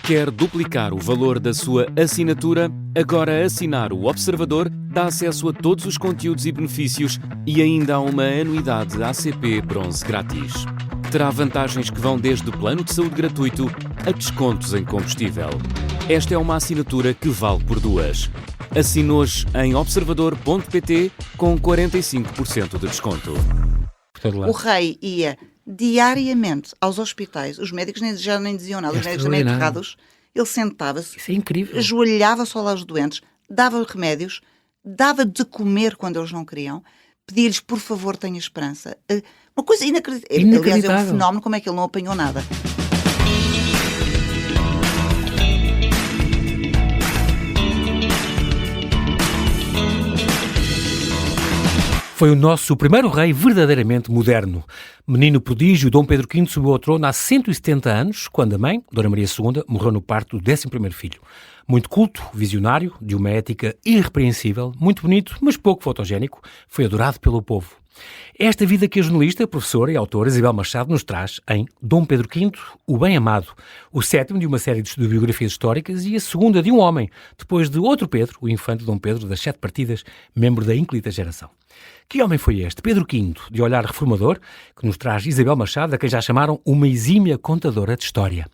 Quer duplicar o valor da sua assinatura? Agora assinar o Observador dá acesso a todos os conteúdos e benefícios e ainda há uma anuidade ACP Bronze grátis. Terá vantagens que vão desde plano de saúde gratuito a descontos em combustível. Esta é uma assinatura que vale por duas. Assine hoje em observador.pt com 45% de desconto. O rei ia diariamente aos hospitais, os médicos já nem diziam nada, os médicos também errados, ele sentava-se, isso é incrível, ajoelhava-se ao lado dos doentes, dava remédios, dava de comer quando eles não queriam, pedia-lhes, por favor, tenha esperança. Uma coisa inacreditável. Aliás, é um fenómeno, como é que ele não apanhou nada. Foi o nosso primeiro rei verdadeiramente moderno. Menino prodígio, Dom Pedro V subiu ao trono há 170 anos, quando a mãe, Dona Maria II, morreu no parto do 11º filho. Muito culto, visionário, de uma ética irrepreensível, muito bonito, mas pouco fotogénico, foi adorado pelo povo. Esta vida que a jornalista, professora e autora Isabel Machado nos traz em Dom Pedro V, o Bem Amado, o sétimo de uma série de biografias históricas e a segunda de um homem, depois de outro Pedro, o infante Dom Pedro das 7 partidas, membro da ínclita geração. Que homem foi este? Pedro V, de olhar reformador, que nos traz Isabel Machado, a quem já chamaram uma exímia contadora de história.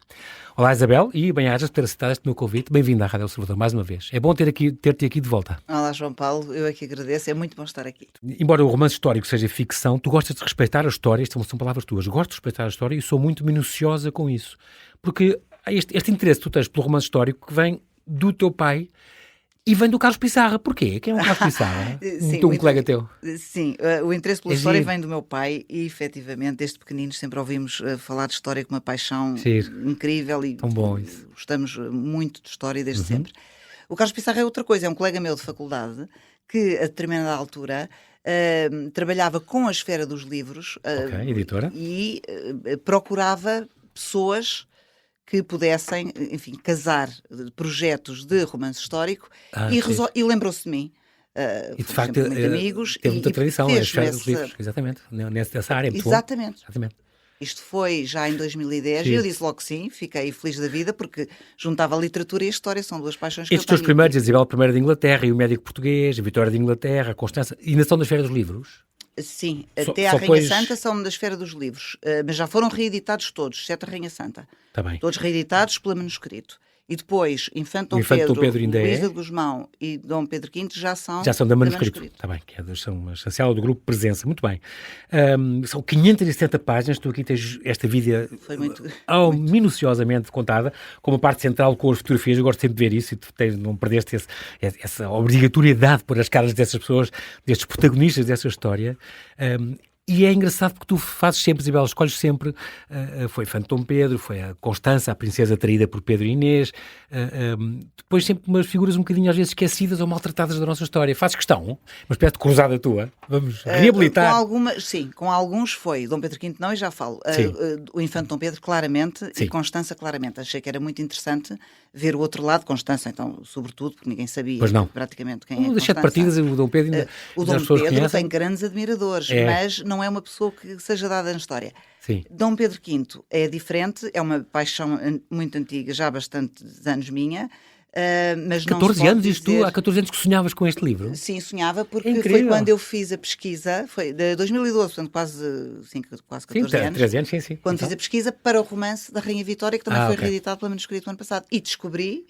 Olá Isabel, e bem-ajas por ter aceitado este meu convite. Bem-vinda à Rádio Observador mais uma vez. É bom ter-te aqui de volta. Olá João Paulo, eu aqui agradeço, é muito bom estar aqui. Embora o romance histórico seja ficção, tu gostas de respeitar a história, estas são palavras tuas, gosto de respeitar a história e sou muito minuciosa com isso. Porque este interesse que tu tens pelo romance histórico que vem do teu pai e vem do Carlos Pissarra. Porquê? Quem é o Carlos Pissarra? Um colega teu. Sim, o interesse pela história vem do meu pai e, efetivamente, desde pequeninos sempre ouvimos falar de história com uma paixão incrível e tão bom isso. Gostamos muito de história desde sempre. O Carlos Pissarra é outra coisa, é um colega meu de faculdade que, a determinada altura, trabalhava com a esfera dos livros editora. E procurava pessoas que pudessem, enfim, casar projetos de romance histórico e lembrou-se de mim. E de facto, amigos, teve muita tradição, a esfera dos livros, exatamente, nessa área. Exatamente. Isto foi já em 2010 e eu disse logo que sim, fiquei feliz da vida porque juntava a literatura e a história, são duas paixões que eu tenho. Estes teus primeiros, a Isabel I de Inglaterra e o Médico Português, a Vitória de Inglaterra, a Constança, ainda são da esfera dos livros? Sim, até a Rainha Santa são da esfera dos livros, mas já foram reeditados todos, exceto a Rainha Santa. Tá bem. Todos reeditados pelo manuscrito. E depois, Infante Dom Pedro Luísa de Gusmão e Dom Pedro V já são da manuscrito. Está bem, que são essencial do grupo Presença. Muito bem. São 570 páginas, tu aqui tens esta vida minuciosamente contada, com uma parte central com as fotografias. Eu gosto sempre de ver isso e não perdeste essa obrigatoriedade por as caras dessas pessoas, destes protagonistas dessa história. E é engraçado porque tu fazes sempre, Isabel, escolhes sempre, foi Infante Dom Pedro, foi a Constança, a princesa traída por Pedro e Inês, depois sempre umas figuras um bocadinho às vezes esquecidas ou maltratadas da nossa história. Fazes questão, uma espécie de cruzada tua, vamos reabilitar. Com alguns foi, Dom Pedro V não, e já falo, o Infante Dom Pedro claramente e Constança claramente. Achei que era muito interessante ver o outro lado, Constança então, sobretudo, porque ninguém sabia praticamente quem é Constança. Das 7 partidas, o Dom Pedro o Dom Pedro tem grandes admiradores, mas não é uma pessoa que seja dada na história. Sim. Dom Pedro V é diferente, é uma paixão muito antiga, já há bastantes anos minha, mas 14 anos, tu há 14 anos que sonhavas com este livro? Sim, sonhava, porque foi quando eu fiz a pesquisa, foi de 2012, portanto quase 14 anos. 13 anos, sim. Quando fiz a pesquisa para o romance da Rainha Vitória, que também foi reeditado pelo manuscrito no ano passado, e descobri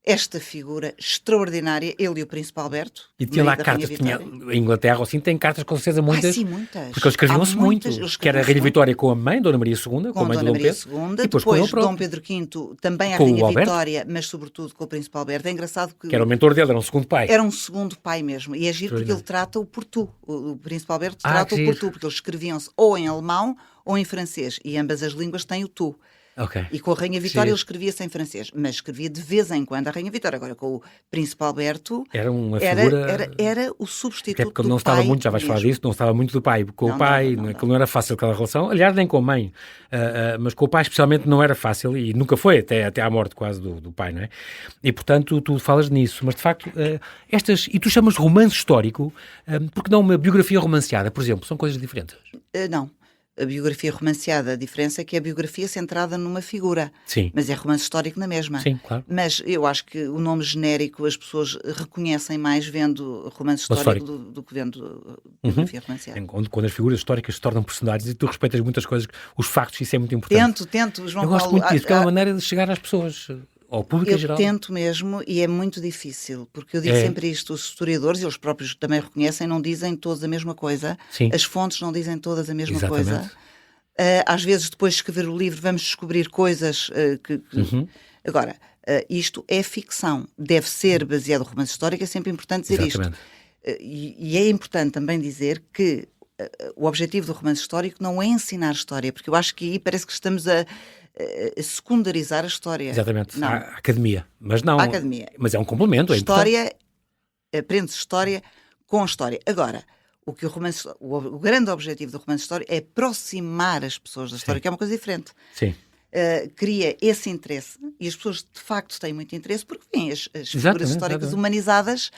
esta figura extraordinária, ele e o Príncipe Alberto. E tinha lá cartas, em Inglaterra, assim, tem cartas com certeza muitas. Sim, muitas. Porque eles escreviam-se muito. Que era a Rainha Vitória com a mãe, Dona Maria II, com a mãe de Dom Pedro. Depois Dom Pedro V, também a Rainha Vitória, mas sobretudo com o Príncipe Alberto. É engraçado que era o mentor dele, era um segundo pai. Era um segundo pai mesmo. E é giro porque ele trata o portu. O Príncipe Alberto trata o portu, porque eles escreviam-se ou em alemão ou em francês. E ambas as línguas têm o tu. E com a Rainha Vitória ele escrevia-se em francês, mas escrevia de vez em quando a Rainha Vitória. Agora com o Príncipe Alberto era uma figura... Era o substituto do pai. Porque não estava muito, já vais falar disso, não estava muito do pai. Com o pai, que não era fácil aquela relação, aliás, nem com a mãe, mas com o pai especialmente não era fácil e nunca foi, até à morte quase do pai, não é? E portanto tu falas nisso, mas de facto e tu chamas de romance histórico, porque não uma biografia romanceada, por exemplo, são coisas diferentes? Não. a biografia romanceada, a diferença é que é a biografia centrada numa figura. Sim. Mas é romance histórico na mesma. Sim, claro. Mas eu acho que o nome genérico as pessoas reconhecem mais vendo romance histórico do que vendo biografia romanceada. Quando as figuras históricas se tornam personagens e tu respeitas muitas coisas, os factos, isso é muito importante. Tento, João Eu Paulo. gosto muito disso, porque é uma maneira de chegar às pessoas, ao público em geral. Eu tento mesmo e é muito difícil, porque eu digo sempre isto, os historiadores, e eles próprios também reconhecem, não dizem todos a mesma coisa. Sim. As fontes não dizem todas a mesma Exatamente. coisa. Às vezes, depois de escrever o livro, vamos descobrir coisas que... Agora, isto é ficção. Deve ser baseado no romance histórico, é sempre importante dizer isto. E é importante também dizer que o objetivo do romance histórico não é ensinar história, porque eu acho que aí parece que estamos a secundarizar a história. Exatamente, não. A academia. Mas não. A academia. Mas é um complemento. História, aprende-se história com história. Agora, o grande objetivo do romance histórico é aproximar as pessoas da história, que é uma coisa diferente. Sim. Cria esse interesse, e as pessoas de facto têm muito interesse porque veem as figuras históricas humanizadas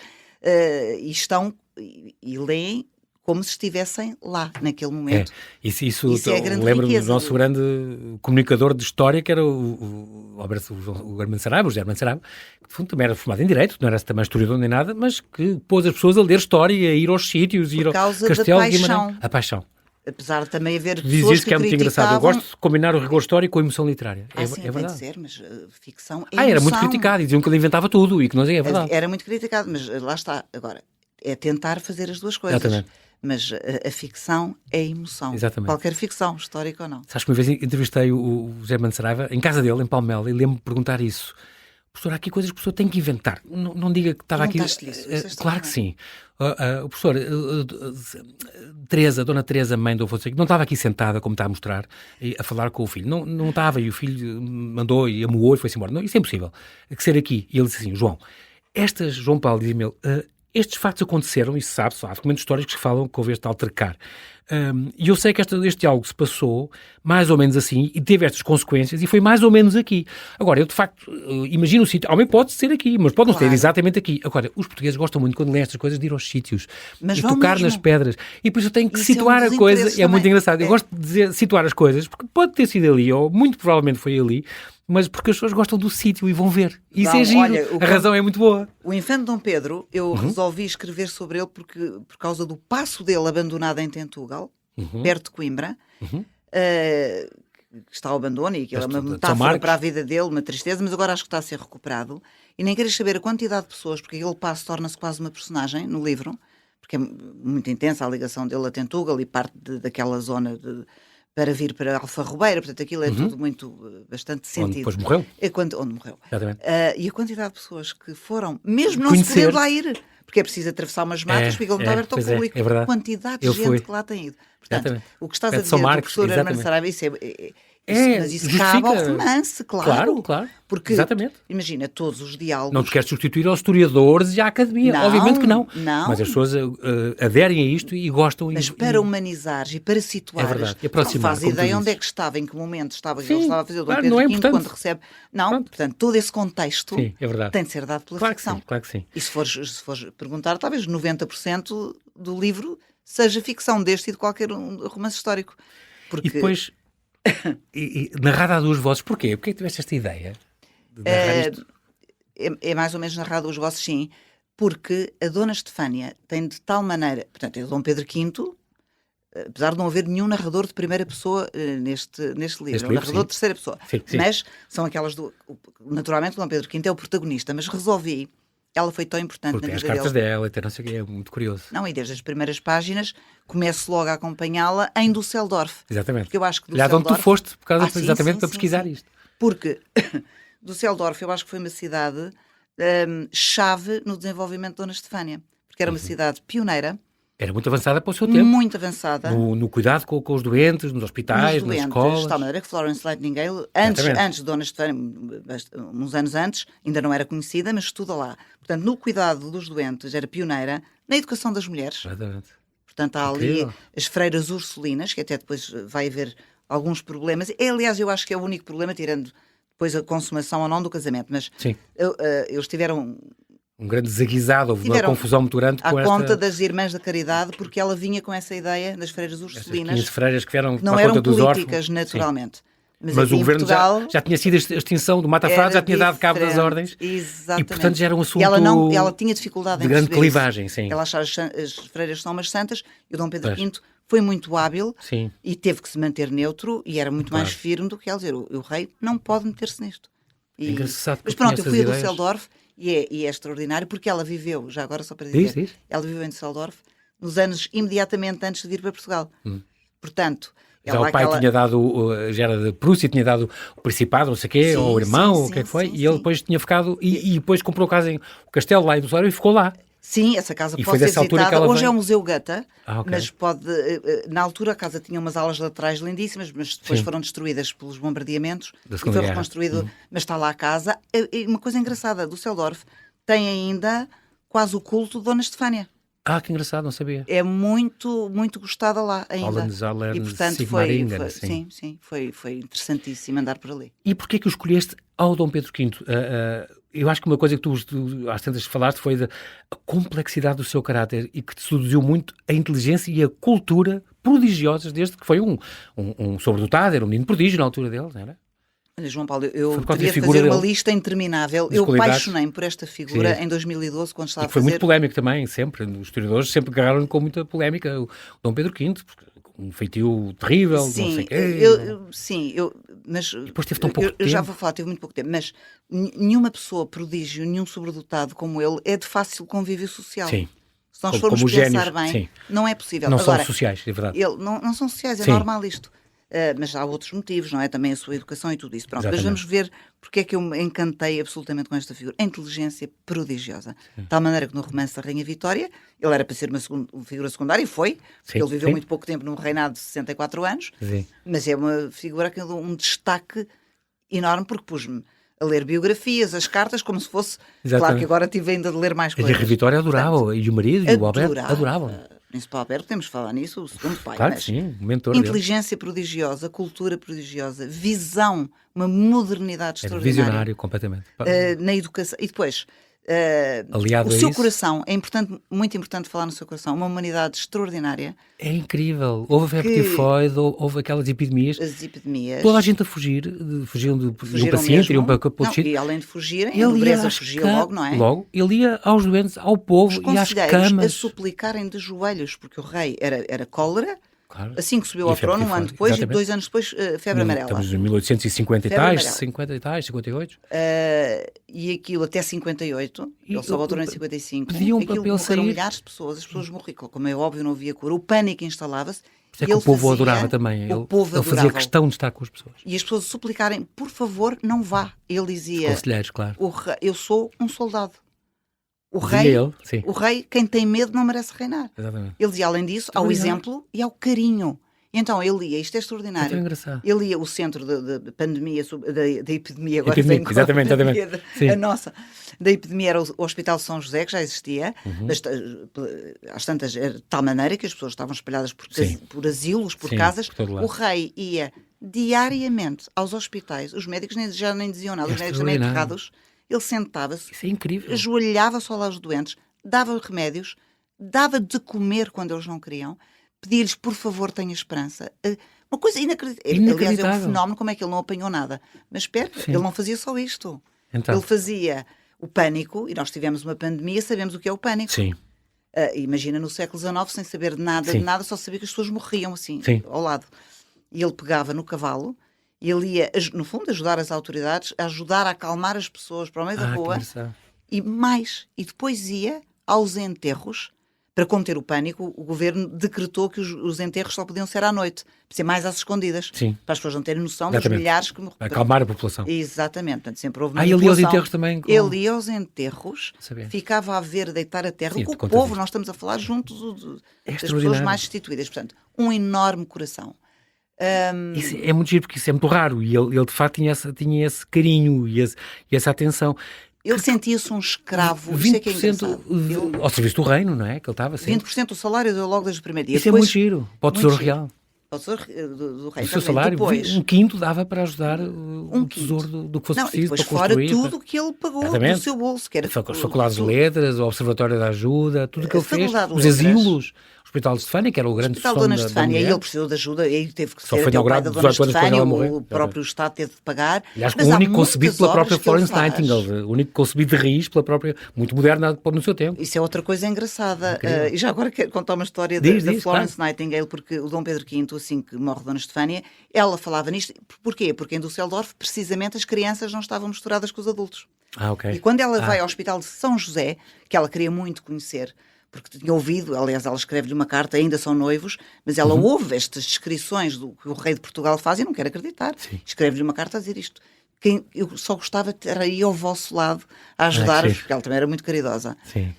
e estão e leem como se estivessem lá, naquele momento. Isso é a grande lembro-me riqueza do nosso grande comunicador de história, que era o Hermano Saraiva, o José Hermano Saraiva, que também era formado em Direito, não era também historiador nem nada, mas que pôs as pessoas a ler história, a ir aos sítios, ir ao Castelo de Guimarães. A paixão. Apesar de também haver pessoas Diz isso que é muito engraçado. Eu gosto de combinar o rigor histórico com a emoção literária. Sim, é verdade. Tem de ser, mas ficção é emoção. Era muito criticado, diziam que ele inventava tudo e que não é verdade. Era muito criticado, mas lá está. Agora, é tentar fazer as duas coisas. Exatamente. Mas a ficção é emoção. Exatamente. Qualquer ficção, histórica ou não. Sabes que uma vez entrevistei o José Hermano Saraiva, em casa dele, em Palmela, e lembro-me de perguntar isso. Professor, há aqui coisas que o professor tem que inventar. Não diga que estava aqui... Claro que sim. O professor, a dona Teresa, mãe do Afonso, não estava aqui sentada, como está a mostrar, a falar com o filho. Não estava, e o filho mandou e amoou e foi-se embora. Não, isso é impossível. Tem que ser aqui. E ele disse assim, João Paulo, dizia-me ele, estes factos aconteceram, e se sabe, há documentos históricos que falam que houve este altercar. E eu sei que este diálogo se passou mais ou menos assim e teve estas consequências e foi mais ou menos aqui. Agora, eu de facto imagino o sítio, homem pode ser aqui, mas pode não ser exatamente aqui. Agora, os portugueses gostam muito quando lêem estas coisas de ir aos sítios e tocar nas pedras. E depois eu tenho que situar a coisa, é muito engraçado. Eu gosto de situar as coisas, porque pode ter sido ali, ou muito provavelmente foi ali, mas porque as pessoas gostam do sítio e vão ver. Isso é giro. Olha, a razão é muito boa. O Infante Dom Pedro, eu resolvi escrever sobre ele por causa do passo dele abandonado em Tentugal, perto de Coimbra, que está ao abandono, e que é uma metáfora para a vida dele, uma tristeza, mas agora acho que está a ser recuperado. E nem queres saber a quantidade de pessoas, porque aquele passo torna-se quase uma personagem no livro, porque é muito intensa a ligação dele a Tentugal e parte daquela zona para vir para Alfarrobeira, portanto aquilo é tudo bastante sentido. Onde depois morreu? Onde morreu. E a quantidade de pessoas que foram, mesmo não se podendo lá ir, porque é preciso atravessar umas matas, porque ele não está aberto ao público. A quantidade de gente que lá tem ido. Portanto, o que estás a dizer do professor Hermano Saraiva, isso mas isso cabe ao romance, claro. Porque, imagina, todos os diálogos... Não te queres substituir aos historiadores e à academia, obviamente que não. Mas as pessoas aderem a isto e gostam. Mas para humanizares e para situares, não faz ideia onde é que estava, em que momento estava, que ele estava a fazer o Dom Pedro V, quando recebe... Não, portanto, todo esse contexto tem de ser dado pela ficção. Claro que sim. E se fores perguntar, talvez 90% do livro seja ficção, deste e de qualquer romance histórico. E depois... narrado a duas vozes, porquê? Porquê que tiveste esta ideia de narrar isto? É mais ou menos narrado a duas vozes, sim, porque a Dona Estefânia tem de tal maneira, portanto é o Dom Pedro V, apesar de não haver nenhum narrador de primeira pessoa neste livro, é um narrador de terceira pessoa, mas são aquelas naturalmente o Dom Pedro V é o protagonista, mas resolvi. Ela foi tão importante porque na vida dele. Porque as cartas dela, até não sei o que, é muito curioso. Não, e desde as primeiras páginas começo logo a acompanhá-la em Düsseldorf. Exatamente. Porque eu acho que Düsseldorf... onde tu foste, por causa, exatamente para pesquisar isto. Porque Düsseldorf eu acho que foi uma cidade chave no desenvolvimento de Dona Estefânia. Porque era uma cidade pioneira. Era muito avançada para o seu tempo. Muito avançada. No cuidado com os doentes, nos hospitais, nas escolas. De tal maneira que Florence Nightingale, antes de Dona Estefânia, uns anos antes, ainda não era conhecida, mas estuda lá. Portanto, no cuidado dos doentes, era pioneira na educação das mulheres. Exatamente. Portanto, há ali as freiras ursulinas, que até depois vai haver alguns problemas. Aliás, eu acho que é o único problema, tirando depois a consumação ou não do casamento. Mas eles tiveram... um grande desaguisado, houve uma confusão muito grande à conta das Irmãs da Caridade, porque ela vinha com essa ideia das freiras urselinas. As freiras que vieram não eram políticas, naturalmente. Sim. Mas o governo Portugal, já tinha sido a extinção do Mata Frade, já tinha dado cabo das ordens. Exatamente. E, portanto, já era um assunto ela tinha dificuldade de grande clivagem. Sim. Ela achava as freiras são umas santas, e o Dom Pedro V foi muito hábil e teve que se manter neutro, e era muito mais firme do que ela dizer, o rei não pode meter-se nisto. Mas pronto, eu fui a Düsseldorf, e é extraordinário, porque ela viveu, já agora só para dizer, ela viveu em Düsseldorf nos anos imediatamente antes de vir para Portugal. Portanto... Já o pai tinha dado, já era de Prússia, tinha dado o Principado, não sei o quê, ou o irmão, ou o que é que foi, e ele depois tinha ficado, e depois comprou casa o castelo lá em Düsseldorf e ficou lá. Sim, essa casa pode ser visitada. Hoje é o Museu Goethe, mas na altura a casa tinha umas alas laterais lindíssimas, mas depois foram destruídas pelos bombardeamentos e foi reconstruído, mas está lá a casa. E uma coisa engraçada, Düsseldorf tem ainda quase o culto de Dona Estefânia. Que engraçado, não sabia. É muito, muito gostada lá ainda. E portanto foi interessantíssimo andar por ali. E porquê que o escolheste ao Dom Pedro V? Eu acho que uma coisa que tu às tantas falaste foi da complexidade do seu caráter e que te seduziu muito a inteligência e a cultura prodigiosas, desde que foi um sobredotado, era um menino prodígio na altura dele, não era? Olha, João Paulo, eu podia fazer uma lista interminável. Eu apaixonei-me por esta figura em 2012, quando estava a fazer... Foi muito polémico também, sempre. Os historiadores sempre agarraram com muita polémica o Dom Pedro V, porque um feitio terrível, não sei o quê. Mas e depois teve tão pouco tempo. Eu já vou falar, teve muito pouco tempo, mas nenhuma pessoa prodígio, nenhum sobredotado como ele é de fácil convívio social. Sim. Se nós formos pensar bem, não é possível. Não são sociais, é verdade. Não são sociais, é normal isto. Mas há outros motivos, não é? Também a sua educação e tudo isso. Pronto, mas vamos ver porque é que eu me encantei absolutamente com esta figura. A inteligência prodigiosa. De tal maneira que no romance da Rainha Vitória, ele era para ser uma figura secundária, e foi, porque ele viveu muito pouco tempo num reinado de 64 anos, mas é uma figura que deu um destaque enorme, porque pus-me a ler biografias, as cartas, como se fosse... Claro que agora tive ainda de ler mais coisas. A Rainha Vitória adorava, e o marido e o Alberto adoravam. Príncipe Alberto, temos de falar nisso, o segundo pai. Claro que sim, o mentor inteligência prodigiosa, cultura prodigiosa, visão, uma modernidade extraordinária. Visionário, completamente. Na educação. E depois, aliado o seu coração, é importante, muito importante falar no seu coração, uma humanidade extraordinária. É incrível. Houve a febre tifoide, houve aquelas epidemias. As epidemias. Toda a gente a fugir, fugiam de um paciente, iriam para o sítio. E além de fugirem, a nobreza fugia logo, não é? Logo, ele ia aos doentes, ao povo e às camas. A suplicarem de joelhos, porque o rei era cólera. Claro. Assim que subiu ao trono, um ano depois, e 2 anos depois, febre amarela. Estamos em 1850 e tais, 50 e tais, 58. E aquilo até 58, ele só voltou em 55. Pediam para ele sair. Milhares de pessoas, as pessoas morriam. Como é óbvio, não havia cura. O pânico instalava-se. Isso é que o povo adorava também. Ele fazia questão de estar com as pessoas. E as pessoas suplicarem, por favor, não vá. Ele dizia... Os conselheiros, claro. Eu sou um soldado. O rei, quem tem medo não merece reinar. Exatamente. Ele dizia, além disso, ao exemplo e ao carinho. E então ele ia, isto é extraordinário. É engraçado. Ele ia, o centro da pandemia, da epidemia, agora exatamente. A nossa, da epidemia era o Hospital de São José, que já existia, mas às tantas, de tal maneira que as pessoas estavam espalhadas por asilos, por casas. Por o rei ia diariamente aos hospitais, os médicos já nem diziam nada, os médicos também enterrados. Ele sentava-se, isso é incrível, ajoelhava-se ao lado dos doentes, dava remédios, dava de comer quando eles não queriam, pedia-lhes, por favor, tenha esperança. Uma coisa inacreditável. Aliás, é um fenómeno, como é que ele não apanhou nada. Mas espera, ele não fazia só isto. Então. Ele fazia o pânico, e nós tivemos uma pandemia, sabemos o que é o pânico. Sim. Imagina no século XIX, sem saber de nada, só sabia que as pessoas morriam assim, ao lado. E ele pegava no cavalo, e ele ia, no fundo, ajudar as autoridades, ajudar a acalmar as pessoas para o meio da rua. E depois ia aos enterros. Para conter o pânico, o governo decretou que os enterros só podiam ser à noite, para ser mais às escondidas, para as pessoas não terem noção dos milhares que morreram. Acalmar a população. Exatamente, portanto, sempre houve ele ia aos enterros também? Ele ia aos enterros, ficava a ver deitar a terra com o povo, nós estamos a falar junto das pessoas mais destituídas. Portanto, um enorme coração. Isso é muito giro, porque isso é muito raro, e ele de facto tinha esse carinho e essa atenção. Ele sentia-se um escravo, 20% isso é que é engraçado. Ao serviço do reino, não é? Que ele estava sempre. 20% do salário deu logo desde o primeiro dia. Isso depois, é muito giro, para o Tesouro Real. do rei. O seu salário, depois, um quinto dava para ajudar o tesouro do que fosse preciso para construir. Fora tudo que ele pagou do seu bolso. Que era as faculdades de letras, o Observatório da Ajuda, tudo o que ele fez, os asilos, o Hospital de Estefânia, que era o grande sonho da Dona Estefânia, e ele precisou de ajuda, e aí teve que ser até o pai da Dona Estefânia, o próprio Estado teve de pagar. Aliás, o único concebido pela própria Florence Nightingale, o único concebido de raiz pela própria, muito moderna no seu tempo. Isso é outra coisa engraçada. E já agora quero contar uma história da Florence Nightingale, porque o Dom Pedro V, assim que morre Dona Estefânia, ela falava nisto. Porquê? Porque em Düsseldorf, precisamente, as crianças não estavam misturadas com os adultos. Okay. E quando ela vai ao Hospital de São José, que ela queria muito conhecer, porque tinha ouvido, aliás, ela escreve-lhe uma carta, ainda são noivos, mas ela ouve estas descrições do que o rei de Portugal faz e não quer acreditar. Escreve-lhe uma carta a dizer isto. Eu só gostava de ter aí ao vosso lado a ajudar-vos, porque ela também era muito caridosa. Sim.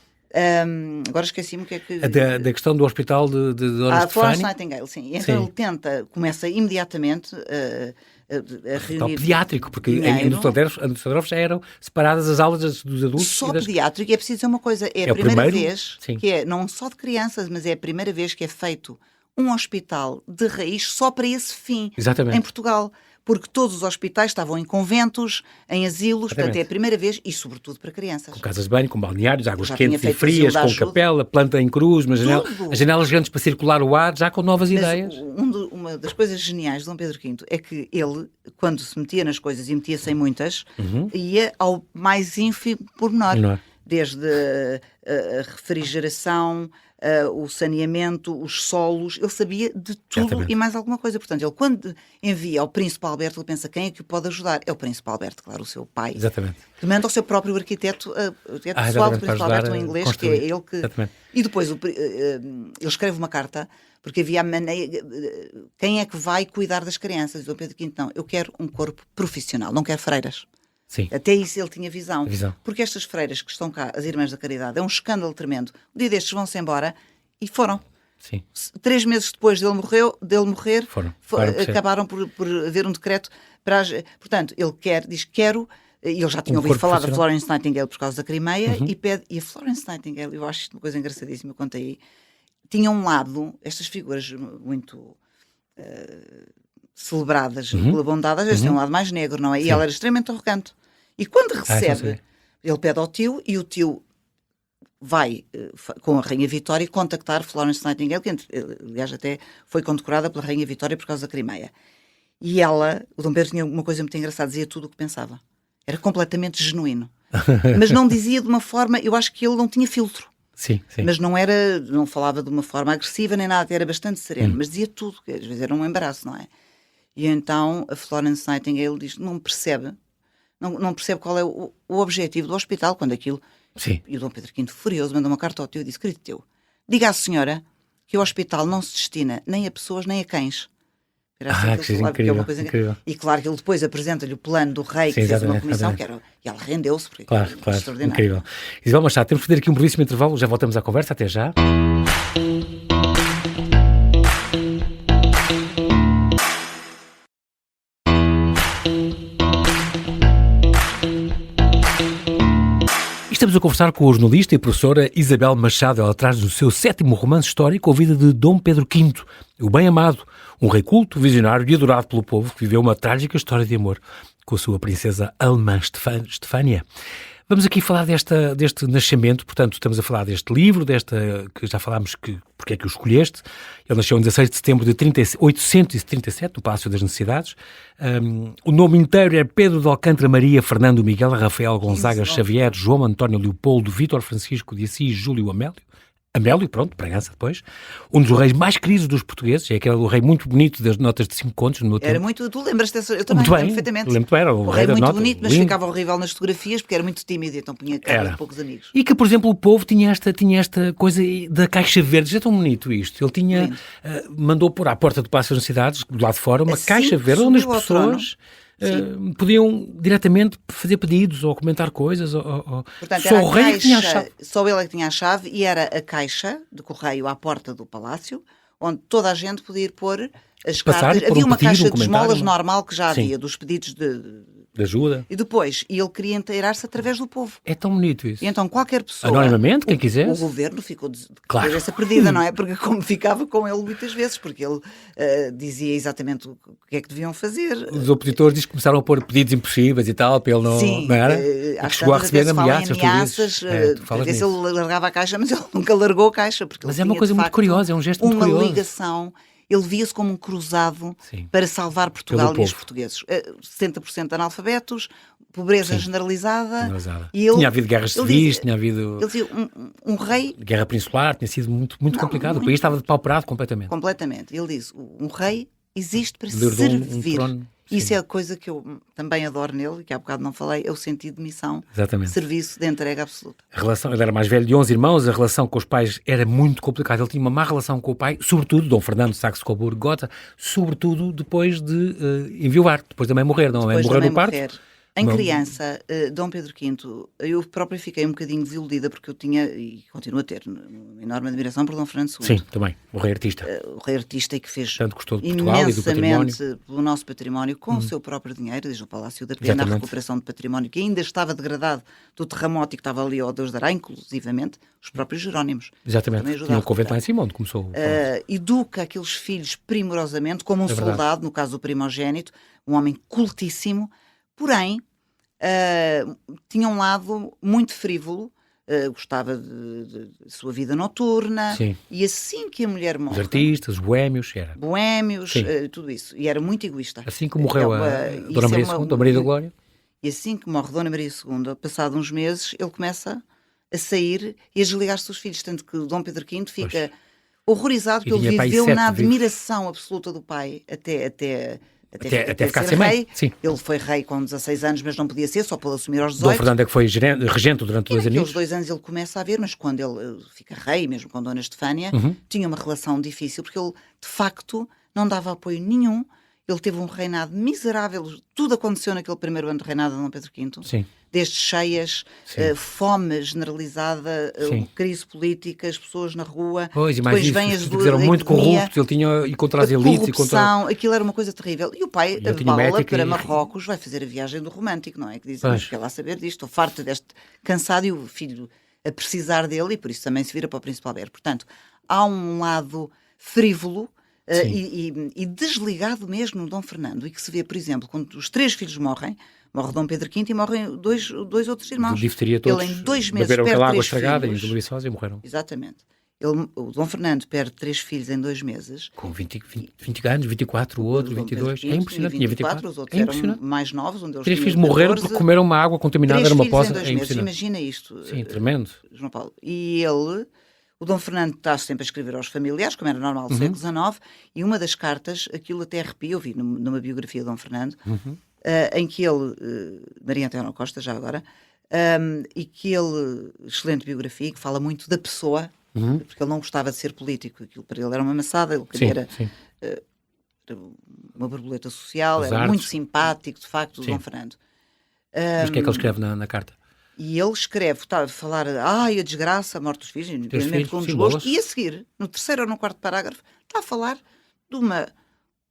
Agora esqueci-me o que é que... Da questão do hospital de Dona Estefânia? Florence Nightingale, sim. Então ele começa imediatamente a reunir... Pediátrico, porque em Düsseldorf já eram separadas as aulas dos adultos. Só pediátrico, e é preciso dizer uma coisa, é a primeira vez que é, não só de crianças, mas é a primeira vez que é feito um hospital de raiz só para esse fim. Exatamente. Em Portugal. Porque todos os hospitais estavam em conventos, em asilos, portanto é a primeira vez, e sobretudo para crianças. Com casas de banho, com balneários, águas quentes e frias, com capela, planta em cruz, as janelas grandes para circular o ar, já com novas ideias. Uma das coisas geniais de Dom Pedro V é que ele, quando se metia nas coisas, e metia-se em muitas, ia ao mais ínfimo pormenor. Desde a refrigeração, o saneamento, os solos, ele sabia de tudo e mais alguma coisa. Portanto, ele quando envia ao Príncipe Alberto, ele pensa, quem é que o pode ajudar? É o Príncipe Alberto, claro, o seu pai. Exatamente. Que manda ao seu próprio arquiteto pessoal do Príncipe Alberto, um inglês, que é ele que... Exatamente. E depois ele escreve uma carta, porque havia a maneira... Quem é que vai cuidar das crianças? E Dom Pedro V, não, eu quero um corpo profissional, não quero freiras. Sim. Até isso ele tinha visão. Porque estas freiras que estão cá, as Irmãs da Caridade, é um escândalo tremendo. Um dia destes vão-se embora e foram. Sim. 3 meses depois dele morrer, acabaram por haver um decreto para... Portanto, ele quero... E ele já tinha ouvido falar da Florence Nightingale por causa da Crimeia e pede... E a Florence Nightingale, eu acho isto uma coisa engraçadíssima, eu contei aí, tinha um lado, estas figuras muito... celebradas pela bondade, às vezes tem um lado mais negro, não é? E ela era extremamente arrogante. E quando recebe, ele pede ao tio, e o tio vai, com a Rainha Vitória, contactar Florence Nightingale, que aliás até foi condecorada pela Rainha Vitória por causa da Crimeia. E ela, o Dom Pedro tinha uma coisa muito engraçada, dizia tudo o que pensava. Era completamente genuíno. Mas não dizia de uma forma, eu acho que ele não tinha filtro. Sim. Mas não falava de uma forma agressiva nem nada, era bastante sereno, mas dizia tudo, que às vezes era um embaraço, não é? E então a Florence Nightingale diz, não percebe qual é o objetivo do hospital, quando aquilo... Sim. E o Dom Pedro V, furioso, mandou uma carta ao tio e disse, querido teu, diga à senhora que o hospital não se destina nem a pessoas nem a cães. Incrível, é uma coisa incrível. E claro que ele depois apresenta-lhe o plano do rei, que fez uma comissão, e ela rendeu-se, porque claro, extraordinário. Incrível. Isabel Machado, temos que fazer aqui um brevíssimo intervalo, já voltamos à conversa, até já. Estamos a conversar com a jornalista e professora Isabel Machado. Ela traz o seu 7º romance histórico, a vida de Dom Pedro V, o bem-amado, um rei culto, visionário e adorado pelo povo, que viveu uma trágica história de amor com a sua princesa alemã Estefânia. Vamos aqui falar deste nascimento, portanto, estamos a falar deste livro, que já falámos porque é que o escolheste. Ele nasceu em 16 de setembro de 837, no Palácio das Necessidades. O nome inteiro é Pedro de Alcântara Maria Fernando Miguel Rafael Gonzaga Xavier João António Leopoldo Vítor Francisco de Assis Júlio Amélio, pronto, Bragança depois, um dos reis mais queridos dos portugueses, é aquele rei muito bonito das notas de 5 contos no meu tempo. Era muito, tu lembras-te dessa, eu também lembro perfeitamente. Era o rei muito bonito, mas ficava horrível nas fotografias porque era muito tímido, então punha cara de poucos amigos. E que, por exemplo, o povo tinha esta coisa da caixa verde, já é tão bonito isto, ele tinha, mandou pôr à porta do Palácio das Necessidades, do lado de fora, uma caixa verde onde as pessoas... podiam diretamente fazer pedidos ou comentar coisas. Portanto, só o rei tinha a chave. Só ele é que tinha a chave e era a caixa de correio à porta do palácio, onde toda a gente podia ir pôr as cartas. Havia uma caixa de esmolas normal que já havia, dos pedidos de ajuda. E depois, ele queria inteirar-se através do povo. É tão bonito isso. E então qualquer pessoa... Anonimamente, quem quisesse. O governo ficou de cabeça perdida, não é? Porque como ficava com ele muitas vezes, porque ele dizia exatamente o que é que deviam fazer. Os opositores começaram a pôr pedidos impossíveis e tal, para ele não... Sim, não era? E que chegou a receber ameaças. A ver se ele largava a caixa, mas ele nunca largou a caixa. Porque mas é uma coisa muito curiosa, é um gesto muito curioso. Uma ligação... Ele via-se como um cruzado para salvar Portugal e os portugueses. 70% de analfabetos, pobreza generalizada. E ele, tinha havido guerras civis, tinha havido... Ele dizia, um rei... Guerra Peninsular, tinha sido muito complicado. O país estava depauperado completamente. Completamente. Ele diz, um rei existe para servir. Isso é a coisa que eu também adoro nele, e que há bocado não falei, é o sentido de missão, serviço de entrega absoluta. Ele era mais velho de 11 irmãos, a relação com os pais era muito complicada. Ele tinha uma má relação com o pai, sobretudo Dom Fernando de Saxe-Coburgo-Gotha, sobretudo depois de enviuvar, depois também morrer, não é? Morreu no parto. Em criança, Dom Pedro V, eu própria fiquei um bocadinho desiludida porque eu tinha, e continuo a ter, uma enorme admiração por Dom Fernando II. Sim, também, o rei artista. O rei artista e que fez tanto gostou de Portugal e do património. Pelo nosso património, com o seu próprio dinheiro, desde o Palácio da Pena, a recuperação de património que ainda estava degradado do terremoto e que estava ali ao Deus dará, inclusivamente os próprios Jerónimos. Exatamente, tinha o convento lá em cima, onde começou. Educa aqueles filhos primorosamente, como um soldado, no caso do primogénito, um homem cultíssimo. Porém, tinha um lado muito frívolo, gostava de sua vida noturna. Sim. E assim que a mulher morre... Os artistas, os boémios, era. Boémios, tudo isso. E era muito egoísta. Assim que morreu a Dona Maria II, Dona Maria da Glória. E assim que morre Dona Maria II, passado uns meses, ele começa a sair e a desligar-se dos filhos. Tanto que Dom Pedro V fica horrorizado, porque ele viveu na admiração absoluta do pai até ficar ser rei. Sim. Ele foi rei com 16 anos, mas não podia ser, só pôde assumir aos 18. Dom Fernando é que foi regente durante 2 anos. Naqueles 2 anos ele começa a ver, mas quando ele fica rei, mesmo com Dona Estefânia, tinha uma relação difícil, porque ele, de facto, não dava apoio nenhum. Ele teve um reinado miserável. Tudo aconteceu naquele primeiro ano de reinado de Dom Pedro V. Sim. Desde cheias, fome generalizada, crise política, as pessoas na rua. Pois, e mais isso, eram muito corruptos, ele tinha e contra as elites. Corrupção, aquilo era uma coisa terrível. E o pai avala para Marrocos, vai fazer a viagem do romântico, não é? Que diz, mas quer lá saber disto, estou farto deste cansado, e o filho a precisar dele, e por isso também se vira para o Príncipe Alberto. Portanto, há um lado frívolo, e desligado mesmo Dom Fernando, e que se vê, por exemplo, quando os 3 filhos morrem, morre Dom Pedro V e morrem dois outros irmãos. Todos, ele em 2 meses perde aquela 3 água estragada filhos. E morreram. Exatamente. O Dom Fernando perde 3 filhos em 2 meses. Com 20 anos, 24, o outro, 22. É impressionante. Tinha 24. Os outros eram mais novos. 3 filhos morreram porque comeram uma água contaminada, era uma poça. É impressionante. Imagina isto. Sim, tremendo. João Paulo. E ele... O Dom Fernando está sempre a escrever aos familiares, como era normal do século XIX, e uma das cartas, aquilo até arrepia, eu vi numa biografia de Dom Fernando, em que ele, Maria Antónia Costa, já agora, e que ele, excelente biografia, que fala muito da pessoa, porque ele não gostava de ser político, aquilo para ele era uma maçada, ele queria uma borboleta social, era muito simpático, de facto, o Dom Fernando. Mas o que é que ele escreve na carta? E ele escreve, está a falar, a desgraça, a morte dos filhos, independente com desgosto, e a seguir, no 3º ou no 4º parágrafo, está a falar de uma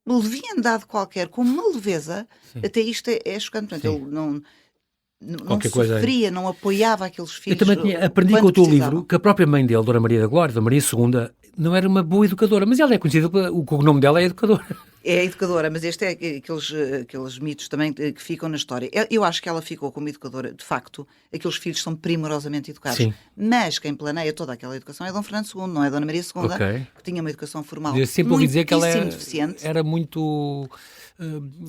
leviandade qualquer, com uma leveza, até isto é chocante. Portanto, ele não sofria, não apoiava aqueles filhos. Eu também aprendi com o teu livro que a própria mãe dele, Dona Maria da Glória, Dona Maria II, não era uma boa educadora, mas ela é conhecida, o nome dela é educadora. É educadora, mas este é aqueles mitos também que ficam na história. Eu acho que ela ficou como educadora, de facto, aqueles filhos são primorosamente educados. Sim. Mas quem planeia toda aquela educação é Dom Fernando II, não é Dona Maria II, que tinha uma educação formal eu sempre ouvi dizer que ela era muito...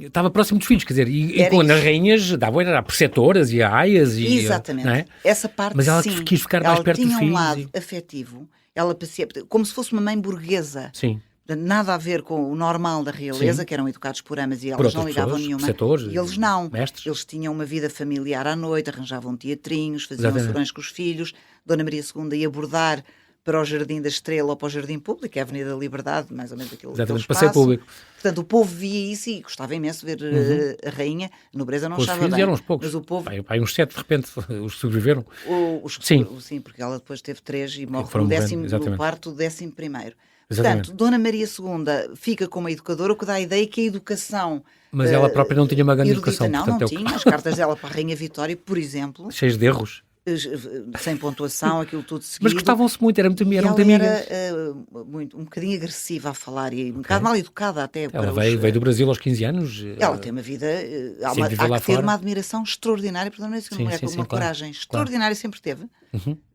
estava próximo dos filhos, quer dizer, e quando as rainhas eram preceptoras e aias. Exatamente. Não é? Essa parte, mas ela quis ficar mais perto dos filhos. Ela tinha um lado afetivo, ela parecia como se fosse uma mãe burguesa. Sim. Nada a ver com o normal da realeza, que eram educados por amas e elas não ligavam nenhuma. E eles não. Mestres. Eles tinham uma vida familiar à noite, arranjavam teatrinhos, faziam ações com os filhos. Dona Maria II ia bordar para o Jardim da Estrela ou para o Jardim Público, que é a Avenida da Liberdade, mais ou menos aquele espaço. Passeio público. Portanto, o povo via isso e gostava imenso de ver a rainha. A nobreza não achava bem. Eram uns poucos. Mas o povo... Aí uns 7, de repente, os sobreviveram. Sim, porque ela depois teve 3 e morre no 14º, 11º. Exatamente. Portanto, Dona Maria II fica como a educadora, o que dá a ideia que a educação... Mas ela própria não tinha uma grande educação. Não, portanto, não tinha. As cartas dela para a Rainha Vitória, por exemplo... Cheias de erros. Sem pontuação, aquilo tudo seguido. Mas gostavam-se muito, eram muito amigas. Era um bocadinho agressiva a falar e um bocado mal educada até. Ela veio do Brasil aos 15 anos. Ela tem uma vida... há que ter uma admiração extraordinária por Dona Maria II, uma mulher com uma coragem extraordinária sempre teve.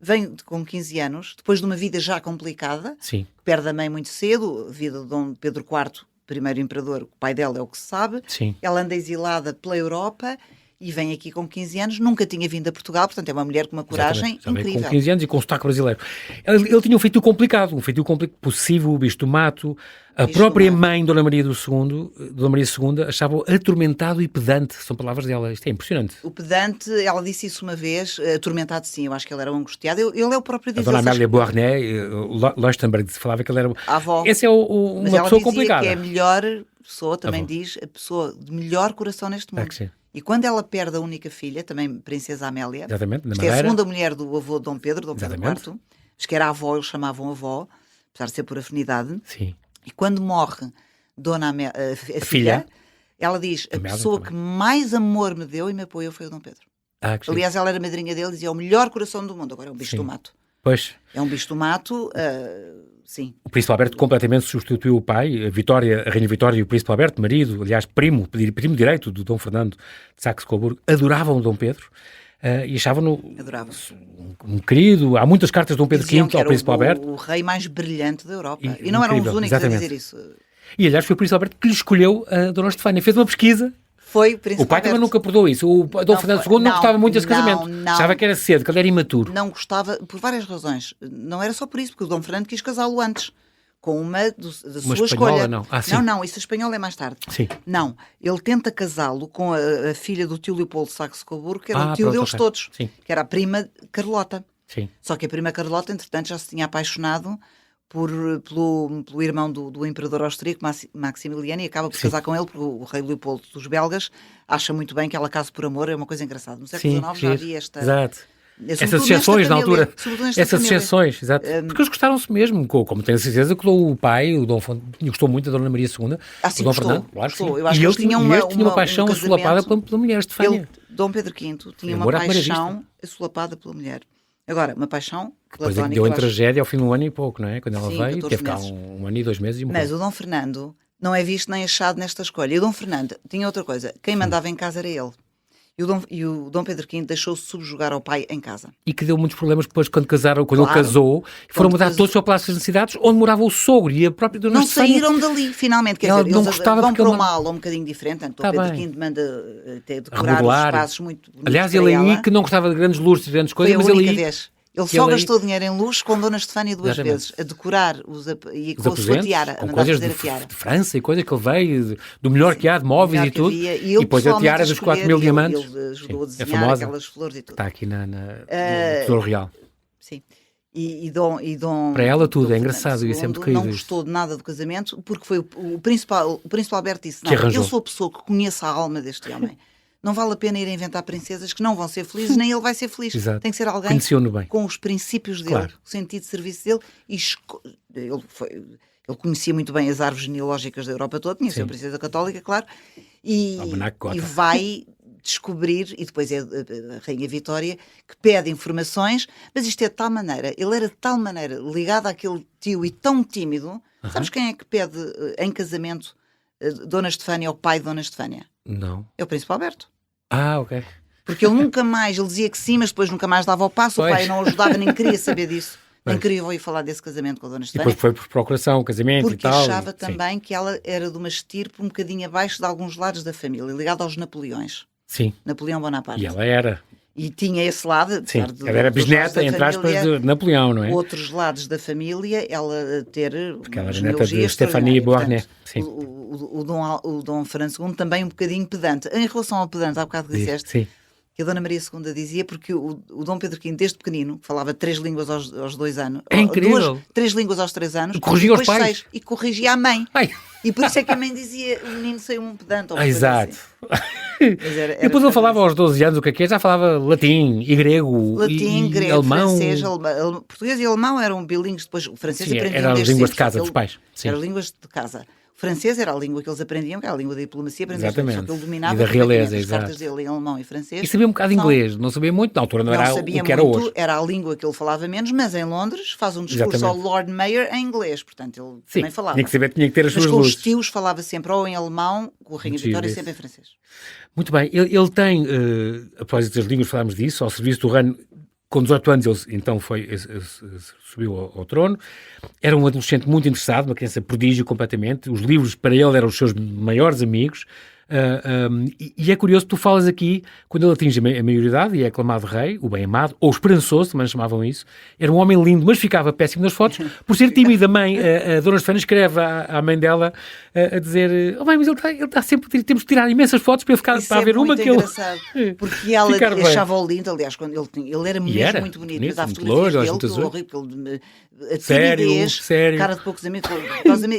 Vem com 15 anos, depois de uma vida já complicada, perde a mãe muito cedo, a vida de Dom Pedro IV, primeiro imperador, o pai dela é o que se sabe. Ela anda exilada pela Europa... E vem aqui com 15 anos, nunca tinha vindo a Portugal, portanto é uma mulher com uma coragem incrível. Com 15 anos e com sotaque brasileiro. Ele tinha um feitio complicado, possessivo, bicho do mato. A própria mãe, Dona Maria II, achava-o atormentado e pedante. São palavras dela. Isto é impressionante. O pedante, ela disse isso uma vez, atormentado sim, eu acho que ele era um angustiado. Ele é o próprio dizer. A Dona Amélia Beauharnais, Leuchtenberg, falava que ele era... A avó. Essa é uma pessoa complicada. Que é a melhor pessoa, também diz, a pessoa de melhor coração neste mundo. E quando ela perde a única filha, também Princesa Amélia, que é a segunda mulher do avô de Dom Pedro IV, que era a avó, eles chamavam avó, apesar de ser por afinidade. E quando morre a filha, ela diz, a pessoa que mais amor me deu e me apoiou foi o Dom Pedro. Aliás, ela era madrinha dele e dizia, o melhor coração do mundo. Agora é um bicho do mato. Pois. É um bicho do mato, sim. O Príncipe Alberto completamente substituiu o pai, a Rainha Vitória e o Príncipe Alberto, marido, aliás, primo direito do Dom Fernando de Saxe-Coburgo, adoravam o Dom Pedro e achavam-no um querido. Há muitas cartas de Dom Pedro V ao Príncipe Alberto. O rei mais brilhante da Europa. E não eram os únicos a dizer isso. E, aliás, foi o Príncipe Alberto que lhe escolheu a Dona Estefânia. Fez uma pesquisa. Foi o Príncipe O pai Alberto. também nunca perdoou isso. O Dom Fernando II não gostava muito desse casamento. Achava que era cedo, que ele era imaturo. Não gostava, por várias razões. Não era só por isso, porque o Dom Fernando quis casá-lo antes. Com uma da sua escolha. Não. Não, isso a espanhola é mais tarde. Sim. Não, ele tenta casá-lo com a filha do tio Leopoldo de Saxe-Coburgo, que era o tio deles todos, que era a prima Carlota. Sim. Só que a prima Carlota, entretanto, já se tinha apaixonado pelo irmão do imperador austríaco, Maximiliano, e acaba por casar com ele, porque o rei Leopoldo dos belgas acha muito bem que ela case por amor, é uma coisa engraçada. No século XIX já havia esta... Exato. Essas exceções na altura, essas exceções, exato. Porque eles gostaram-se mesmo, como tenho a certeza que o pai, o Dom gostou muito da Dona Maria II, o Dom Fernando, claro que sim. Eu acho que eles tinham uma paixão assolapada pela mulher, Estefânia. Dom Pedro V tinha uma paixão assolapada pela mulher. Agora, uma paixão platónica. Depois deu em tragédia ao fim de um ano e pouco, não é? Quando ela veio, teve cá um ano e 2 meses e morreu. Mas o Dom Fernando não é visto nem achado nesta escolha. E o Dom Fernando tinha outra coisa, quem mandava em casa era ele. E o Dom Pedro V deixou-se subjugar ao pai em casa. E que deu muitos problemas depois quando ele casou, foram mudar todos para o Palácio das Necessidades, onde morava o sogro e a própria Dona Estefânia. Não saíram dali, finalmente. Quer dizer, não eles vão para uma aula um bocadinho diferente. Portanto, Dom Pedro V manda decorar os espaços muito bonitos. Aliás, ele aí que não gostava de grandes luxos, de grandes coisas, mas ele vez. Ele só gastou dinheiro em luxo com Dona Estefânia 2 vezes, a decorar e com a sua tiara, a mandar fazer a tiara. De França e coisa que ele veio, do melhor que há, de móveis e tudo. E depois a tiara dos 4.000 diamantes. Ele ajudou a desenhar aquelas flores e tudo. Está aqui no Tesouro Real. Sim. E Dom para ela tudo, é engraçado, isso é muito querido. Não gostou de nada do casamento, porque foi o príncipe Alberto disse, não, eu sou a pessoa que conhece a alma deste homem. Não vale a pena ir a inventar princesas que não vão ser felizes, nem ele vai ser feliz. Exato. Tem que ser alguém com os princípios dele, claro. O sentido de serviço dele. Ele conhecia muito bem as árvores genealógicas da Europa toda, conhecia a princesa católica, claro, e vai descobrir, e depois é a Rainha Vitória, que pede informações, mas isto é de tal maneira, ele era de tal maneira ligado àquele tio e tão tímido. Sabes quem é que pede em casamento Dona Estefânia ao pai de Dona Estefânia? Não. É o Príncipe Alberto. Ok. Porque ele nunca mais, ele dizia que sim, mas depois nunca mais dava o passo, o pai não ajudava, nem queria saber disso. Nem queria ouvir falar desse casamento com a Dona Estefânia. E depois foi por procuração, casamento e tal. Porque achava também que ela era de uma estirpe um bocadinho abaixo de alguns lados da família, ligada aos Napoleões. Sim. Napoleão Bonaparte. E ela era. E tinha esse lado. Sim, ela era bisneta, entre aspas, de Napoleão, não é? Outros lados da família, ela ter. Porque ela era neta de Stéphanie Beauharnais. Sim. O Dom Fernando II também um bocadinho pedante. Em relação ao pedante, há bocado que disseste. Sim. Que a Dona Maria II dizia, porque o Dom Pedro V, desde pequenino, falava 3 línguas aos 2 anos. É incrível. 3 línguas aos 3 anos. E corrigia os pais. 6, e corrigia a mãe. Ai. E por isso é que a mãe dizia, o menino saiu um pedante. Ou exato. Assim. Depois ele falava aos 12 anos o que é, já falava latim e grego, grego, alemão. Francês, português e alemão eram bilíngues, depois o francês aprendiam eram as línguas de casa dos pais. Eram línguas de casa. O francês era a língua que eles aprendiam, que era a língua da diplomacia, exatamente. Só que ele dominava e da realeza, as cartas dele em alemão e francês. E sabia um bocado de inglês, não sabia muito, na altura não era o que era hoje. Era a língua que ele falava menos, mas em Londres faz um discurso ao Lord Mayor em inglês, portanto ele também falava. Tinha que ter as suas luzes. Mas com os tios falava sempre ou em alemão, com a Rainha Vitória sempre em francês. Muito bem, ele tem, após das línguas falámos disso, ao serviço do reino. Com 18 anos ele então subiu ao trono, era um adolescente muito interessado, uma criança prodígio completamente, os livros para ele eram os seus maiores amigos, e é curioso, tu falas aqui, quando ele atinge a maioridade e é aclamado rei, o bem-amado, ou esperançoso, também chamavam isso, era um homem lindo, mas ficava péssimo nas fotos, por ser tímido. A mãe, a Dona Estefânia, escreve à mãe dela a dizer, mãe, mas ele está sempre, temos que tirar imensas fotos para ele ficar, para haver uma que ele... Porque ela achava-o lindo, aliás, quando ele era mesmo muito bonito, mas há fotografias dele, horrível, a timidez, sério. cara de poucos amigos,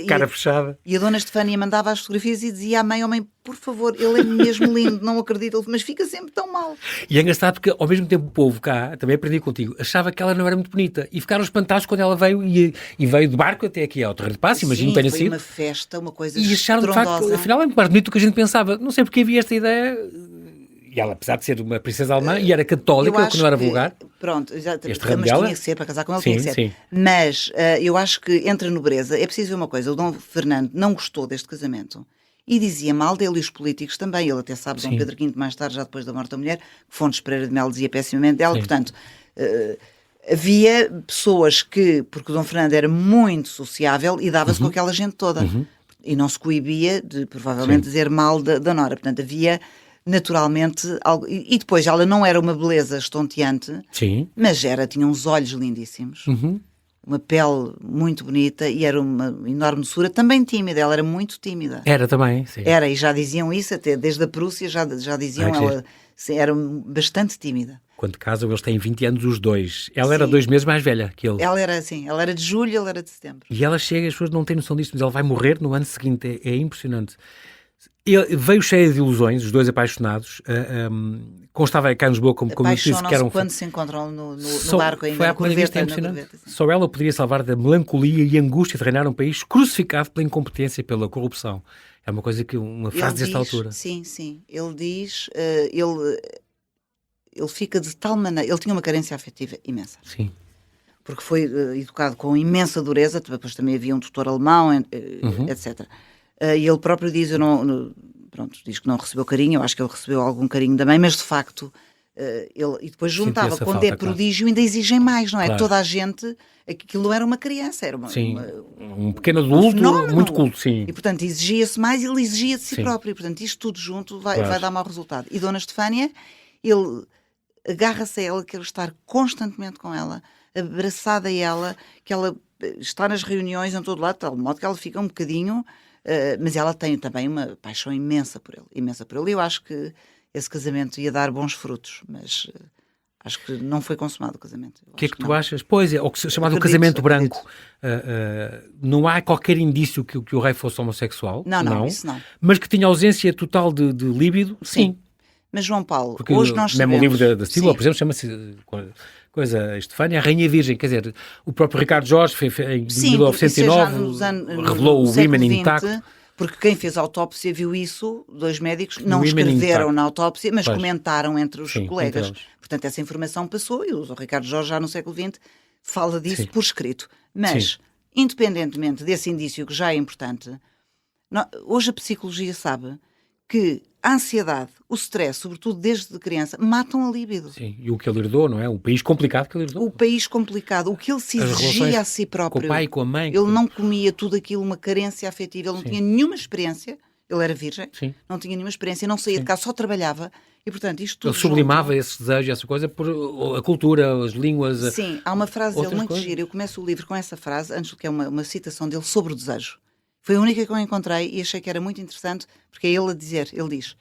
cara fechada. E a Dona Estefânia mandava as fotografias e dizia à mãe, mãe, por favor, ele é mesmo lindo, não acredito, mas fica sempre tão mal. E é engraçado porque ao mesmo tempo o povo cá, também aprendi contigo, achava que ela não era muito bonita e ficaram espantados quando ela veio e veio de barco até aqui ao Terreiro de Paço, imagino que tenha sido. Uma festa, uma coisa e acharam de facto, afinal é muito mais bonito do que a gente pensava. Não sei porque havia esta ideia. E ela, apesar de ser uma princesa alemã e era católica, que não era vulgar. Pronto, exatamente. Mas tinha que ser, para casar com ele tinha que ser. Sim. Mas eu acho que entre a nobreza, é preciso ver uma coisa, o Dom Fernando não gostou deste casamento e dizia mal dele e os políticos também. Ele até sabe, Dom Pedro V, mais tarde, já depois da morte da mulher, que Fontes Pereira de Melo dizia pessimamente dela. Portanto, havia pessoas que, porque o Dom Fernando era muito sociável e dava-se com aquela gente toda. E não se coibia de, provavelmente, dizer mal da Nora. Portanto, havia... naturalmente, algo... e depois ela não era uma beleza estonteante, mas tinha uns olhos lindíssimos, uma pele muito bonita e era uma enorme doçura, também tímida, ela era muito tímida. Era também, sim. Era, e já diziam isso, até desde a Prússia já diziam, ela era bastante tímida. Quando casam, eles têm 20 anos os dois. Ela era 2 meses mais velha que ele. Ela era assim, ela era de julho, ele era de setembro. E ela chega, as pessoas não têm noção disto, mas ela vai morrer no ano seguinte, é impressionante. Ele veio cheio de ilusões, os dois apaixonados, constava cá em Lisboa como disse que eram... quando se encontram no barco ainda, foi a primeira vista, é impressionante. Só ela poderia salvar da melancolia e angústia de reinar um país crucificado pela incompetência e pela corrupção. É uma coisa que, uma frase desta altura. Sim, ele diz, ele fica de tal maneira, ele tinha uma carência afetiva imensa. Sim. Porque foi educado com imensa dureza, depois também havia um tutor alemão, etc. E ele próprio diz, diz que não recebeu carinho, eu acho que ele recebeu algum carinho também, mas de facto, e depois juntava, quando é prodígio ainda exigem mais, não é? Claro. Toda a gente, aquilo não era uma criança, era um pequeno adulto, muito culto, sim. E portanto exigia-se mais, ele exigia de si próprio, e portanto isto tudo junto vai dar mau resultado. E Dona Estefânia, ele agarra-se a ela, quer estar constantemente com ela, abraçada a ela, que ela está nas reuniões em todo lado, de tal modo que ela fica um bocadinho... mas ela tem também uma paixão imensa por ele. Eu acho que esse casamento ia dar bons frutos, mas acho que não foi consumado o casamento. O que é que tu achas? Pois é, o chamado casamento branco. Não há qualquer indício que o rei fosse homossexual. Não, isso não. Mas que tinha ausência total de líbido, sim. Mas João Paulo, porque hoje nós sabemos... Mesmo o livro da Silva, por exemplo, chama-se... Estefânia, a Rainha Virgem, quer dizer, o próprio Ricardo Jorge em 1909 revelou o Women intacto. Porque quem fez a autópsia viu isso, 2 médicos, não escreveram na autópsia, mas comentaram entre os colegas. Portanto, essa informação passou e o Ricardo Jorge, já no século XX, fala disso por escrito. Mas, independentemente desse indício que já é importante, hoje a psicologia sabe que a ansiedade, o stress, sobretudo desde criança, matam a libido. Sim, e o que ele herdou, não é? O país complicado que ele herdou. O país complicado, o que ele se exigia a si próprio. Com o pai e com a mãe. Ele não comia tudo aquilo, uma carência afetiva, ele não tinha nenhuma experiência, ele era virgem, não tinha nenhuma experiência, não saía de casa, só trabalhava. E, portanto, isto tudo ele sublimava esse desejo, essa coisa, por a cultura, as línguas... Sim, há uma frase dele muito coisas. gira. Eu começo o livro com essa frase, antes que é uma citação dele sobre o desejo. Foi a única que eu encontrei e achei que era muito interessante, porque é ele a dizer, ele diz: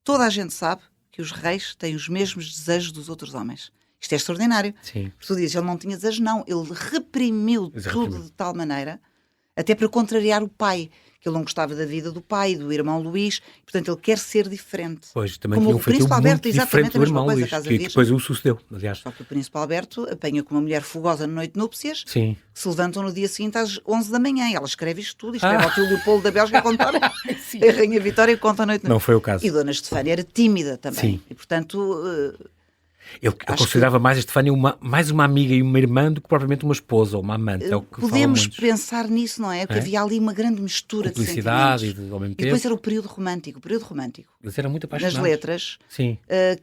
toda a gente sabe que os reis têm os mesmos desejos dos outros homens. Isto é extraordinário. Sim. Tu dizes, ele não tinha desejos, não. Ele reprimiu tudo de tal maneira, até para contrariar o pai, que ele não gostava da vida do pai, do irmão Luís, portanto ele quer ser diferente. Pois, também tinha um feitio muito diferente do irmão Luís, que depois o sucedeu, aliás. Só que o Príncipe Alberto apanha com uma mulher fogosa na noite de núpcias, Sim. que se levantam no dia seguinte às 11 da manhã, e ela escreve isto tudo, escreve ao tio Leopoldo da Bélgica a contar a Rainha Vitória conta a noite. Não foi o caso. E Dona Estefânia era tímida também, Sim. e portanto... Eu considerava mais a Estefânia mais uma amiga e uma irmã do que propriamente uma esposa ou uma amante. É o que podemos pensar nisso, não é? Porque havia ali uma grande mistura de sentimentos. Ao mesmo tempo. E depois era o período romântico. Eles eram muito apaixonados. Nas letras,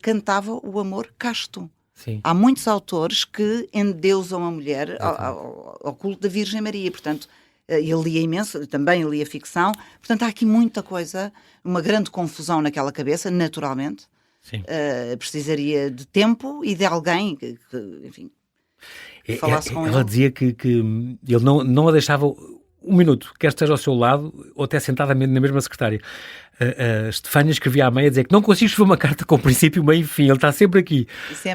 cantava o amor casto. Sim. Há muitos autores que endeusam a mulher ao culto da Virgem Maria. Portanto, ele lia imenso, também lia ficção. Portanto, há aqui muita coisa, uma grande confusão naquela cabeça, naturalmente. Precisaria de tempo e de alguém que enfim, falasse com ele. Ela dizia que ele não a deixava um minuto, quer esteja ao seu lado ou até sentada na mesma secretária. A Estefânia escrevia à mãe a dizer que não consigo escrever uma carta com princípio, meio e fim, ele está sempre aqui.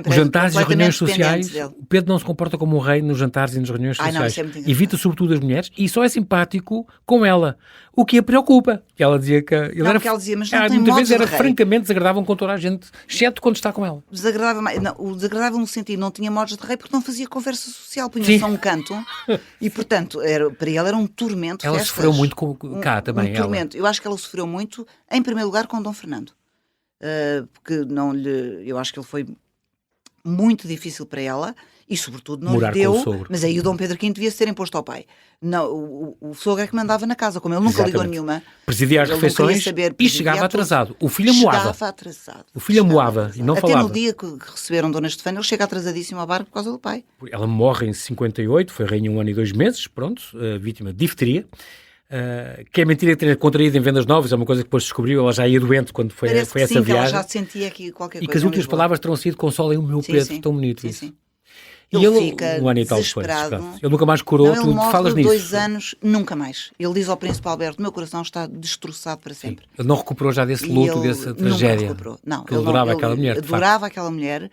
Os jantares e as reuniões sociais, o Pedro não se comporta como um rei nos jantares e nas reuniões sociais. Evita sobretudo as mulheres e só é simpático com ela, o que a preocupa. E ela dizia que ele era, ela dizia, mas não tem muitas vezes era francamente desagradável com toda a gente, exceto quando está com ela. O desagradável no sentido, não tinha modos de rei porque não fazia conversa social, punha só um canto e portanto para ele era um tormento. Ela sofreu muito cá também. Tormento. Eu acho que ela sofreu muito, em primeiro lugar, com Dom Fernando, porque eu acho que ele foi muito difícil para ela e sobretudo não lhe deu, mas aí o Dom Pedro V devia ser imposto ao pai. Não, o sogro é que mandava na casa, como ele nunca ligou nenhuma. Presidia as refeições e chegava atrasado. O filho amoava. O filho amoava e não falava. Até no dia que receberam Dona Estefânia, ele chega atrasadíssimo ao barco por causa do pai. Ela morre em 58, foi rainha 1 ano e 2 meses, pronto, vítima de difteria. Que é mentira ter contraído em Vendas Novas, é uma coisa que depois descobriu, ela já ia doente quando foi essa viagem. Ela já sentia aqui qualquer coisa. E que as últimas palavras terão sido consolem o meu Pedro, tão bonito isso. Sim. E ele fica um ano e tal desesperado. Ele nunca mais curou, não, ele tu falas nisso. 2 anos, nunca mais. Ele diz ao Príncipe Alberto, o meu coração está destroçado para sempre. Ele não recuperou já desse luto, dessa tragédia. Recuperou. Não, ele adorava aquela mulher. Adorava aquela mulher.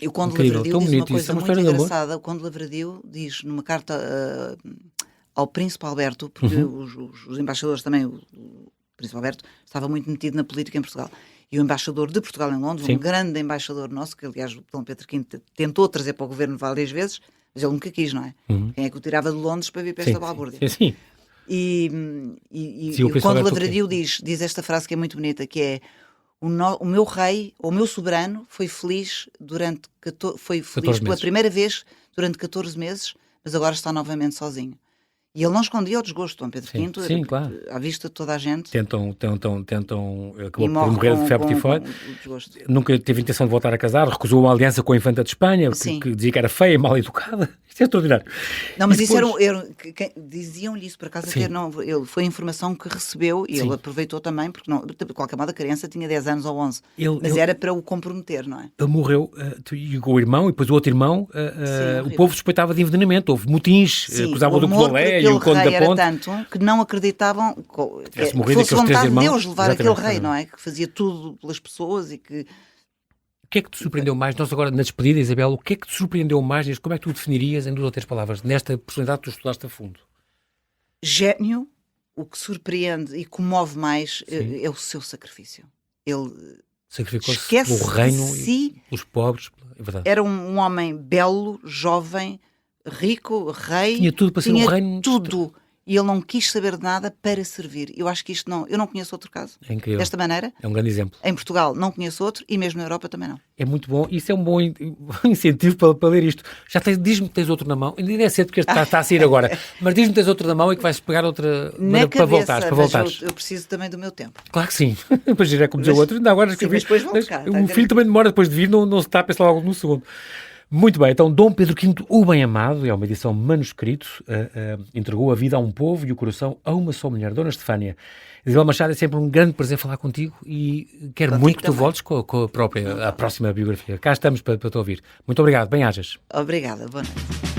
E o Conde Lavradio diz uma coisa muito engraçada. O Conde Lavradio diz numa carta ao Príncipe Alberto, porque os embaixadores também, o Príncipe Alberto estava muito metido na política em Portugal. E o embaixador de Portugal em Londres, um grande embaixador nosso, que aliás o Dom Pedro V tentou trazer para o governo várias vezes, mas ele nunca quis, não é? Quem é que o tirava de Londres para vir para esta balbúrdia? Sim. E quando Lavradio diz esta frase que é muito bonita, que é o meu rei, ou o meu soberano, foi feliz pela primeira vez durante 14 meses, mas agora está novamente sozinho. E ele não escondia o desgosto, Dom Pedro V, sim, claro. À vista de toda a gente. Tentam acabou por morrer de febre tifoide. Nunca teve intenção de voltar a casar, recusou uma aliança com a Infanta de Espanha, que dizia que era feia, mal educada. Isto é extraordinário. Não, mas depois... diziam-lhe isso, por acaso, foi a informação que recebeu e ele aproveitou também, porque de qualquer modo a criança tinha 10 anos ou 11, mas era para o comprometer, não é? Ele morreu, e o irmão, e depois o outro irmão, o povo suspeitava de envenenamento, houve motins, acusavam do Codolé e o Conde da Ponte. Era tanto que não acreditavam que fosse vontade de Deus levar aquele rei, não é? Que fazia tudo pelas pessoas e que... O que é que te surpreendeu mais? Nós agora, na despedida, Isabel, o que é que te surpreendeu mais? Como é que tu definirias, em 2 ou 3 palavras, nesta personalidade que tu estudaste a fundo? Gênio, o que surpreende e comove mais é o seu sacrifício. Ele sacrificou-se pelo reino e pelos pobres, é verdade. Era um homem belo, jovem, rico, rei. Tinha tudo para ser um reino. Tudo. E ele não quis saber de nada para servir. Eu acho que isto eu não conheço outro caso. É incrível. Desta maneira. É um grande exemplo. Em Portugal não conheço outro e mesmo na Europa também não. É muito bom. Isso é um bom incentivo para ler isto. Diz-me que tens outro na mão. Ainda é cedo porque este está a sair agora. Mas diz-me que tens outro na mão e que vais pegar outra para voltares. Eu preciso também do meu tempo. Claro que sim. Depois é como dizer o outro. Ainda agora escrevi. Depois vão buscar. O filho também demora depois de vir, não se está a pensar logo no segundo. Muito bem, então Dom Pedro V, o Bem-Amado, é uma edição manuscrito, entregou a vida a um povo e o coração a uma só mulher, Dona Estefânia. Isabel Machado, é sempre um grande prazer falar contigo e quero muito que tu voltes com a próxima biografia. Cá estamos para te ouvir. Muito obrigado, bem-ajas. Obrigada, boa noite.